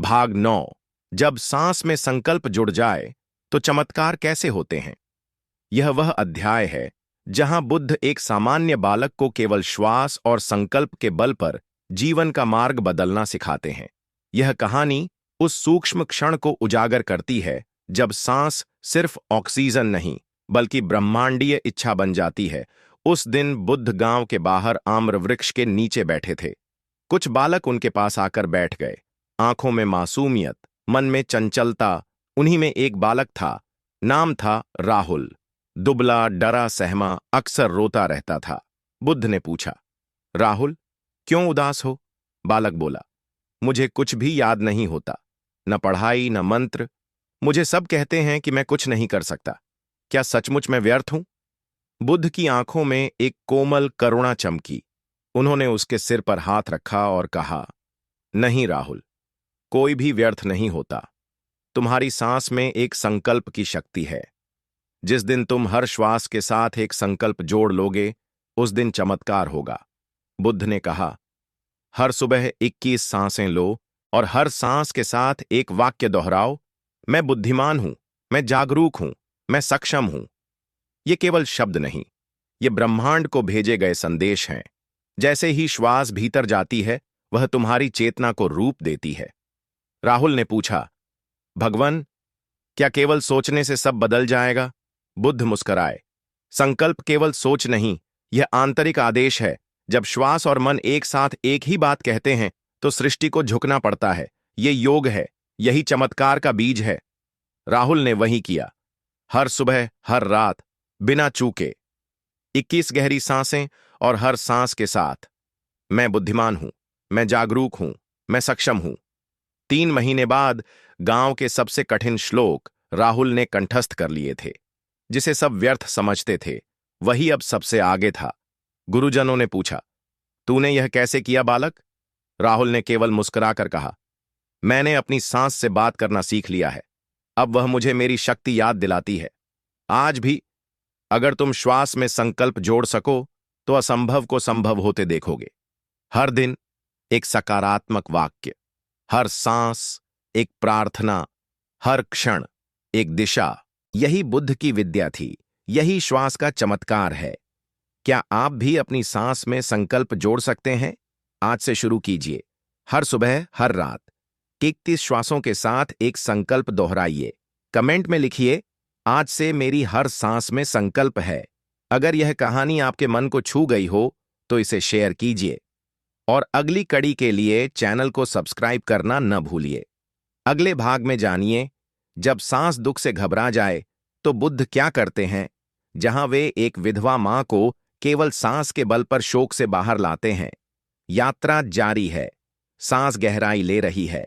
भाग 9। जब सांस में संकल्प जुड़ जाए तो चमत्कार कैसे होते हैं। यह वह अध्याय है जहां बुद्ध एक सामान्य बालक को केवल श्वास और संकल्प के बल पर जीवन का मार्ग बदलना सिखाते हैं। यह कहानी उस सूक्ष्म क्षण को उजागर करती है जब सांस सिर्फ ऑक्सीजन नहीं बल्कि ब्रह्मांडीय इच्छा बन जाती है। उस दिन बुद्ध गांव के बाहर आम्र वृक्ष के नीचे बैठे थे। कुछ बालक उनके पास आकर बैठ गए, आंखों में मासूमियत, मन में चंचलता। उन्हीं में एक बालक था, नाम था राहुल। दुबला, डरा सहमा, अक्सर रोता रहता था। बुद्ध ने पूछा, राहुल, क्यों उदास हो? बालक बोला, मुझे कुछ भी याद नहीं होता, न पढ़ाई न मंत्र। मुझे सब कहते हैं कि मैं कुछ नहीं कर सकता। क्या सचमुच मैं व्यर्थ हूं? बुद्ध की आंखों में एक कोमल करुणा चमकी। उन्होंने उसके सिर पर हाथ रखा और कहा, नहीं राहुल, कोई भी व्यर्थ नहीं होता। तुम्हारी सांस में एक संकल्प की शक्ति है। जिस दिन तुम हर श्वास के साथ एक संकल्प जोड़ लोगे, उस दिन चमत्कार होगा। बुद्ध ने कहा, हर सुबह 21 सांसें लो और हर सांस के साथ एक वाक्य दोहराओ, मैं बुद्धिमान हूं, मैं जागरूक हूं, मैं सक्षम हूं। ये केवल शब्द नहीं, ये ब्रह्मांड को भेजे गए संदेश हैं। जैसे ही श्वास भीतर जाती है, वह तुम्हारी चेतना को रूप देती है। राहुल ने पूछा, भगवान, क्या केवल सोचने से सब बदल जाएगा? बुद्ध मुस्कराए, संकल्प केवल सोच नहीं, यह आंतरिक आदेश है। जब श्वास और मन एक साथ एक ही बात कहते हैं तो सृष्टि को झुकना पड़ता है। ये योग है, यही चमत्कार का बीज है। राहुल ने वही किया, हर सुबह हर रात बिना चूके 21 गहरी सांसें और हर सांस के साथ मैं बुद्धिमान हूं, मैं जागरूक हूं, मैं सक्षम हूं। 3 महीने बाद गांव के सबसे कठिन श्लोक राहुल ने कंठस्थ कर लिए थे। जिसे सब व्यर्थ समझते थे, वही अब सबसे आगे था। गुरुजनों ने पूछा, तूने यह कैसे किया बालक? राहुल ने केवल मुस्कुराकर कहा, मैंने अपनी सांस से बात करना सीख लिया है। अब वह मुझे मेरी शक्ति याद दिलाती है। आज भी अगर तुम श्वास में संकल्प जोड़ सको तो असंभव को संभव होते देखोगे। हर दिन एक सकारात्मक वाक्य, हर सांस एक प्रार्थना, हर क्षण एक दिशा। यही बुद्ध की विद्या थी, यही श्वास का चमत्कार है। क्या आप भी अपनी सांस में संकल्प जोड़ सकते हैं? आज से शुरू कीजिए। हर सुबह हर रात 31 श्वासों के साथ एक संकल्प दोहराइए। कमेंट में लिखिए, आज से मेरी हर सांस में संकल्प है। अगर यह कहानी आपके मन को छू गई हो तो इसे शेयर कीजिए और अगली कड़ी के लिए चैनल को सब्सक्राइब करना न भूलिए। अगले भाग में जानिए, जब सांस दुख से घबरा जाए तो बुद्ध क्या करते हैं, जहां वे एक विधवा मां को केवल सांस के बल पर शोक से बाहर लाते हैं। यात्रा जारी है, सांस गहराई ले रही है।